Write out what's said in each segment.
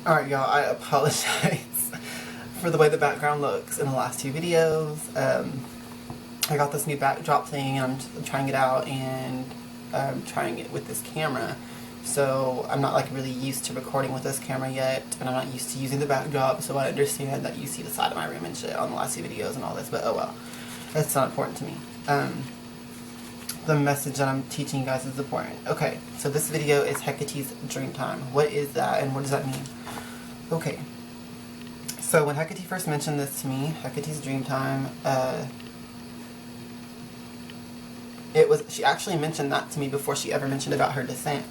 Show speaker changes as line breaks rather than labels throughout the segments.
Alright, y'all, I apologize for the way the background looks in the last two videos. I got this new backdrop thing, and I'm trying it out, and I'm trying it with this camera. So I'm not like really used to recording with this camera yet, and I'm not used to using the backdrop, so I understand that you see the side of my room and shit on the last two videos and all this, but oh well. That's not important to me. The message that I'm teaching you guys is important. Okay, so this video is Hecate's Dreamtime. What is that, and what does that mean? Okay, so when Hekate first mentioned this to me, Hecate's Dreamtime, she actually mentioned that to me before she ever mentioned about her descent.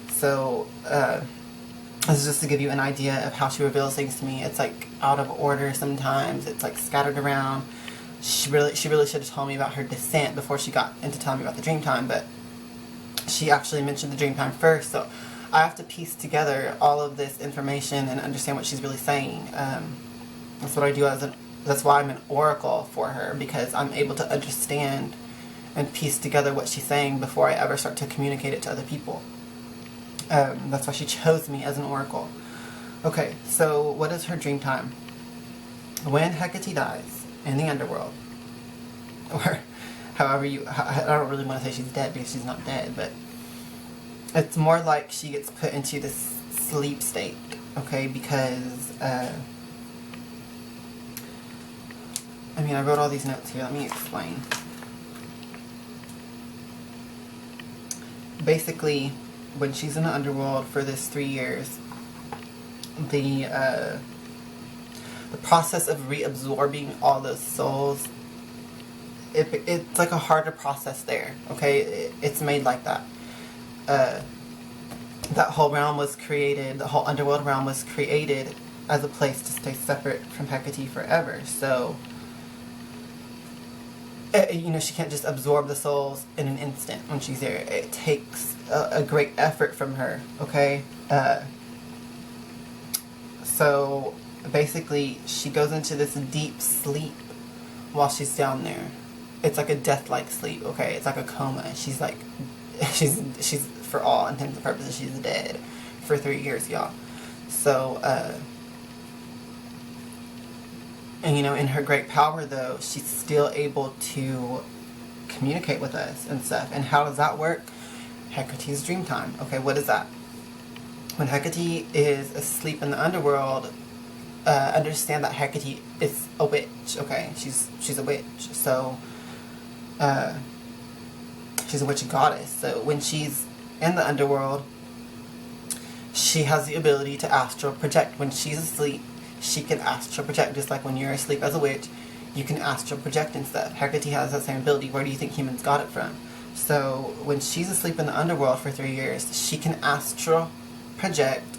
So, this is just to give you an idea of how she reveals things to me. It's like out of order sometimes, it's like scattered around. She really should have told me about her descent before she got into telling me about the Dreamtime, but she actually mentioned the Dreamtime first, so I have to piece together all of this information and understand what she's really saying. That's what I do that's why I'm an oracle for her, because I'm able to understand and piece together what she's saying before I ever start to communicate it to other people. That's why she chose me as an oracle. Okay, so what is her Dreamtime? When Hekate dies in the underworld, or however I don't really want to say she's dead because she's not dead, but it's more like she gets put into this sleep state, okay, because, I wrote all these notes here, let me explain. Basically, when she's in the underworld for this 3 years, the process of reabsorbing all those souls, it's like a harder process there, okay? It's made like that. That whole realm was created, the whole underworld realm was created as a place to stay separate from Hekate forever. So, she can't just absorb the souls in an instant when she's there. It takes a great effort from her, okay? So, basically, she goes into this deep sleep while she's down there. It's like a death-like sleep, okay? It's like a coma. She's like, she's for all intents and purposes, she's dead for 3 years, y'all. So, in her great power, though, she's still able to communicate with us and stuff. And how does that work? Hecate's Dreamtime. Okay, what is that? When Hekate is asleep in the underworld, understand that Hekate is a witch, okay? She's a witch, so, she's a witch goddess. So when she's in the underworld, she has the ability to astral project. When she's asleep, she can astral project, just like when you're asleep as a witch, you can astral project and stuff. Hekate has that same ability. Where do you think humans got it from? So when she's asleep in the underworld for 3 years, she can astral project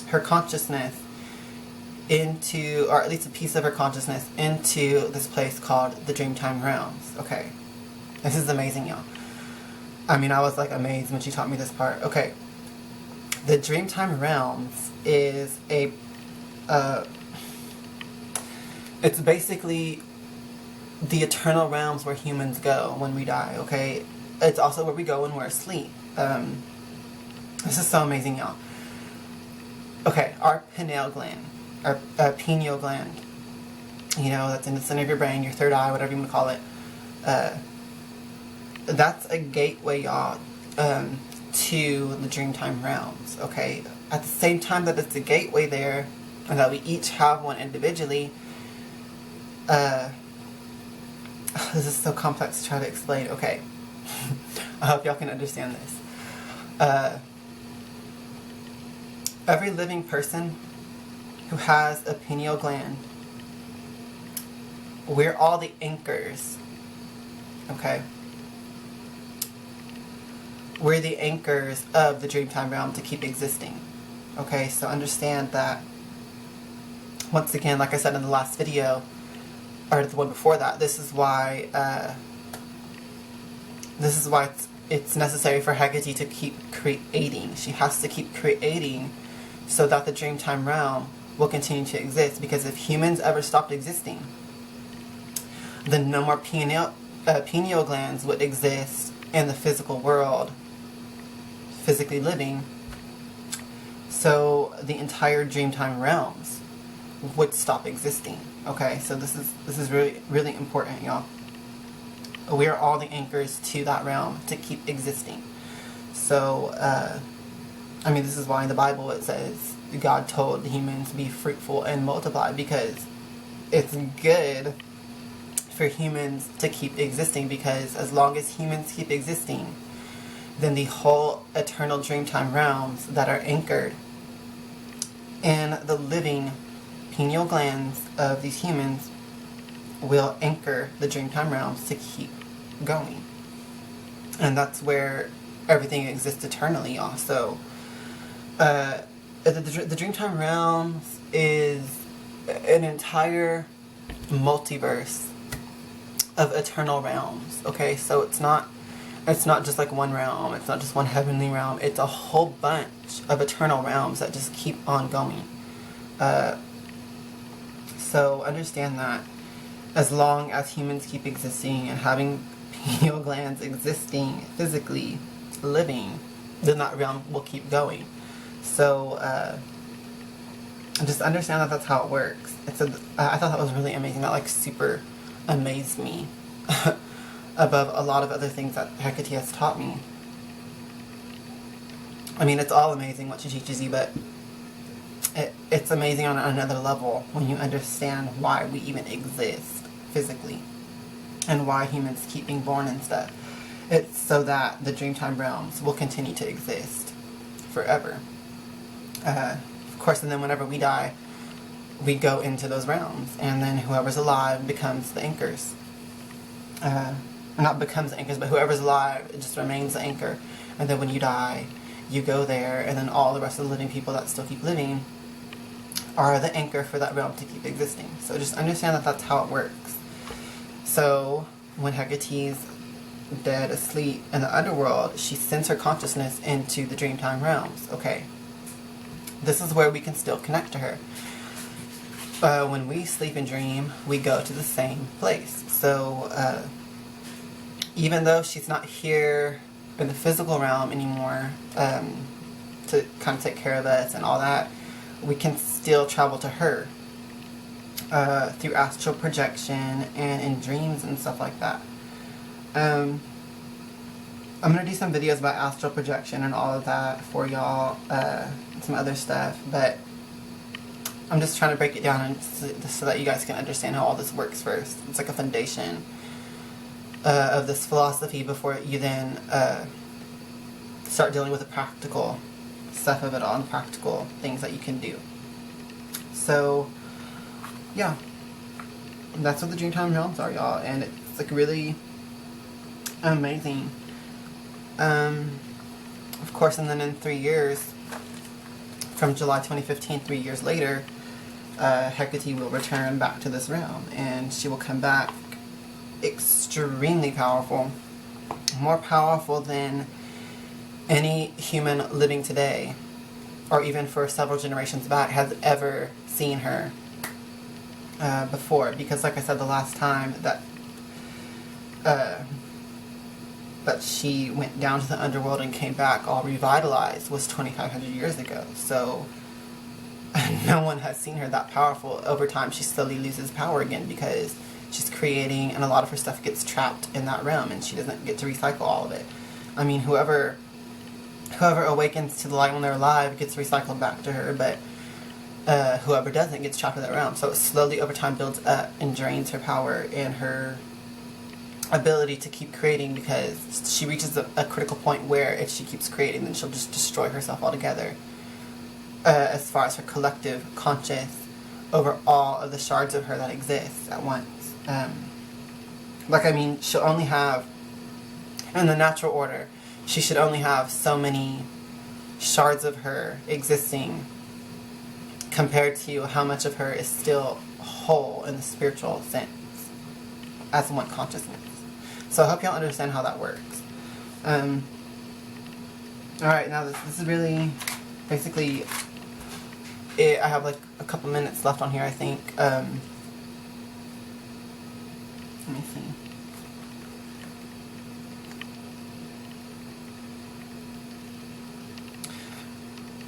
her consciousness into, or at least a piece of her consciousness, into this place called the Dreamtime Realms. Okay, this is amazing, y'all. I was like amazed when she taught me this part. Okay, the Dreamtime Realms is it's basically the eternal realms where humans go when we die, okay? It's also where we go when we're asleep. This is so amazing, y'all. Okay, our pineal gland, our pineal gland, that's in the center of your brain, your third eye, whatever you want to call it, that's a gateway, y'all, to the Dreamtime Realms, okay? At the same time that it's a gateway there, and that we each have one individually, this is so complex to try to explain, okay? I hope y'all can understand this. Every living person who has a pineal gland, we're all the anchors, okay? We're the anchors of the Dreamtime Realm to keep existing, okay? So understand that, once again, like I said in the last video, or the one before that, this is why it's necessary for Hekate to keep creating. She has to keep creating so that the Dreamtime Realm will continue to exist, because if humans ever stopped existing, then no more pineal glands would exist in the physical world, physically living. So the entire Dreamtime realms would stop existing. Okay, so this is really, really important, y'all. We are all the anchors to that realm to keep existing. So, I mean, this is why in the Bible it says God told humans to be fruitful and multiply, because it's good for humans to keep existing, because as long as humans keep existing, then the whole eternal Dreamtime realms that are anchored in the living pineal glands of these humans will anchor the Dreamtime realms to keep going. And that's where everything exists eternally also. The Dreamtime realms is an entire multiverse of eternal realms. Okay, so it's not just like one realm, it's not just one heavenly realm, it's a whole bunch of eternal realms that just keep on going. So understand that as long as humans keep existing and having pineal glands existing, physically living, then that realm will keep going. So just understand that that's how it works. I thought that was really amazing. That like super amazed me above a lot of other things that Hekate has taught me. I mean, it's all amazing what she teaches you, but it's amazing on another level when you understand why we even exist physically and why humans keep being born and stuff. It's so that the Dreamtime realms will continue to exist forever. Of course, and then whenever we die, we go into those realms, and then whoever's alive becomes the anchors. Not becomes the anchors, but whoever's alive, it just remains the anchor. And then when you die, you go there, and then all the rest of the living people that still keep living are the anchor for that realm to keep existing. So just understand that that's how it works. So when Hekate's dead, asleep in the underworld, she sends her consciousness into the Dreamtime realms. Okay, this is where we can still connect to her. When we sleep and dream, we go to the same place. So even though she's not here in the physical realm anymore to kind of take care of us and all that, we can still travel to her through astral projection and in dreams and stuff like that. I'm going to do some videos about astral projection and all of that for y'all, some other stuff, but I'm just trying to break it down so that you guys can understand how all this works first. It's like a foundation of this philosophy before you then start dealing with the practical stuff of it all and practical things that you can do. So, yeah. That's what the Dreamtime realms are, y'all, and it's like really amazing. Of course, and then in 3 years, from July 2015, 3 years later, Hekate will return back to this realm, and she will come back extremely powerful, more powerful than any human living today, or even for several generations back, has ever seen her before. Because like I said, the last time that she went down to the underworld and came back all revitalized was 2,500 years ago. So no one has seen her that powerful. Over time, she slowly loses power again because she's creating, and a lot of her stuff gets trapped in that realm, and she doesn't get to recycle all of it. I mean, whoever awakens to the light when they're alive gets recycled back to her, but whoever doesn't gets trapped in that realm. So it slowly over time builds up and drains her power and her ability to keep creating, because she reaches a critical point where if she keeps creating, then she'll just destroy herself altogether. As far as her collective conscious over all of the shards of her that exist at once. I mean, she'll only have, in the natural order, she should only have so many shards of her existing compared to how much of her is still whole in the spiritual sense as one consciousness. So I hope y'all understand how that works. Alright, now this is really basically it. I have like a couple minutes left on here, I think. Let me see.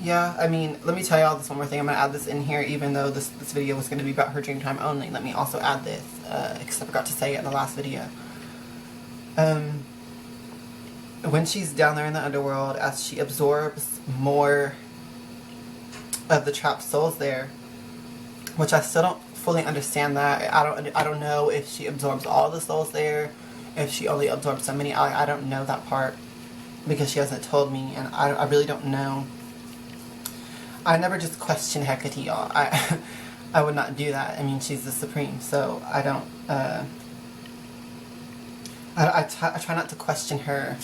Yeah, I mean, let me tell y'all this one more thing. I'm going to add this in here, even though this video was going to be about her Dreamtime only. Let me also add this, because I forgot to say it in the last video. When she's down there in the underworld, as she absorbs more of the trapped souls there, which I still don't fully understand that. I don't know if she absorbs all the souls there, if she only absorbs so many. I don't know that part, because she hasn't told me, and I really don't know. I never just question Hekate, y'all. I would not do that. I mean, she's the supreme, so I don't, I try not to question her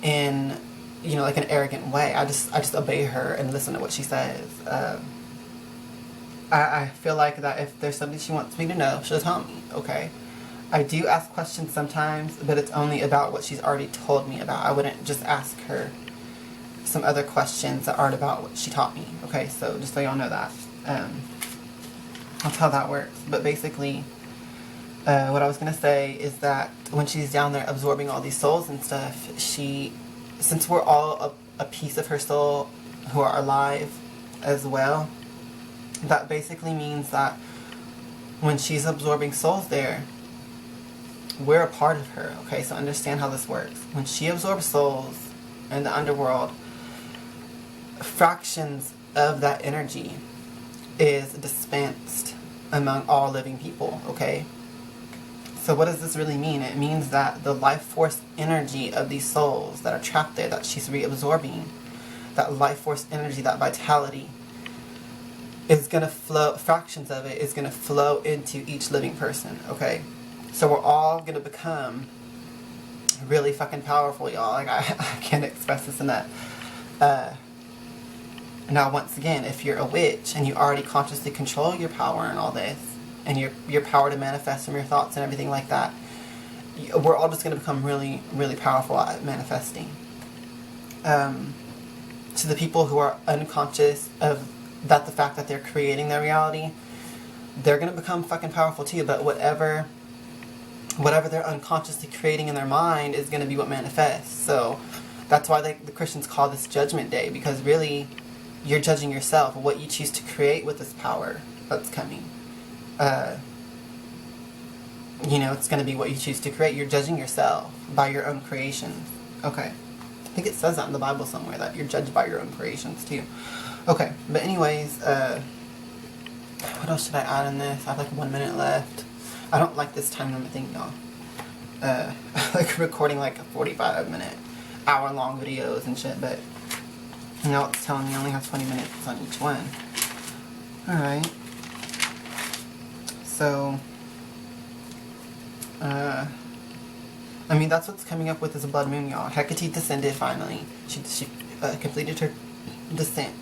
in, you know, like an arrogant way. I just obey her and listen to what she says. I feel like that if there's something she wants me to know, she'll tell me, okay? I do ask questions sometimes, but it's only about what she's already told me about. I wouldn't just ask her some other questions that aren't about what she taught me, okay? So just so y'all know that. That's how that works. But basically, what I was going to say is that when she's down there absorbing all these souls and stuff, since we're all a piece of her soul who are alive as well, that basically means that when she's absorbing souls there, we're a part of her, okay? So understand how this works. When she absorbs souls in the underworld, fractions of that energy is dispensed among all living people, okay? So what does this really mean? It means that the life force energy of these souls that are trapped there, that she's reabsorbing, that life force energy, that vitality, is going to flow, fractions of it is going to flow into each living person, okay? So we're all going to become really fucking powerful, y'all. Like, I can't express this enough. Now, once again, if you're a witch and you already consciously control your power and all this, and your power to manifest from your thoughts and everything like that, we're all just going to become really, really powerful at manifesting. To the people who are unconscious of that, the fact that they're creating their reality, they're going to become fucking powerful too, but whatever they're unconsciously creating in their mind is going to be what manifests. So that's why the Christians call this Judgment Day, because really you're judging yourself, what you choose to create with this power that's coming. You know, it's going to be what you choose to create. You're judging yourself by your own creations. Okay. I think it says that in the Bible somewhere, that you're judged by your own creations too. Okay, but anyways, what else should I add in this? I have like 1 minute left. I don't like this time limit thing, y'all. Like recording like 45-minute, hour-long videos and shit, but you know, it's telling me I only have 20 minutes on each one. Alright. So, I mean, that's what's coming up with this blood moon, y'all. Hekate descended finally. She completed her descent.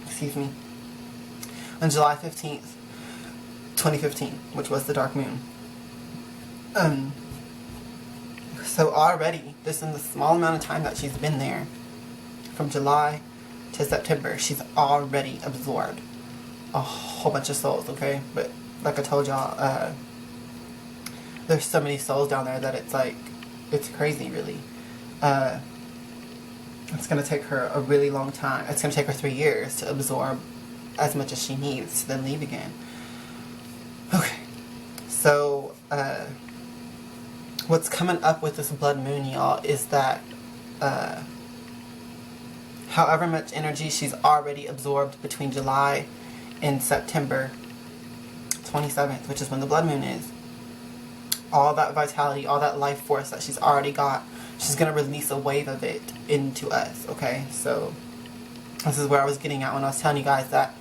Excuse me. On July 15th, 2015, which was the dark moon. So already, just in the small amount of time that she's been there, from July to September, she's already absorbed a whole bunch of souls, okay? But like I told y'all, there's so many souls down there that it's like, it's crazy, really. It's going to take her a really long time. It's going to take her 3 years to absorb as much as she needs to then leave again. Okay. So, what's coming up with this blood moon, y'all, is that however much energy she's already absorbed between July and September 27th, which is when the blood moon is, all that vitality, all that life force that she's already got, she's going to release a wave of it into us, okay? So, this is where I was getting at when I was telling you guys that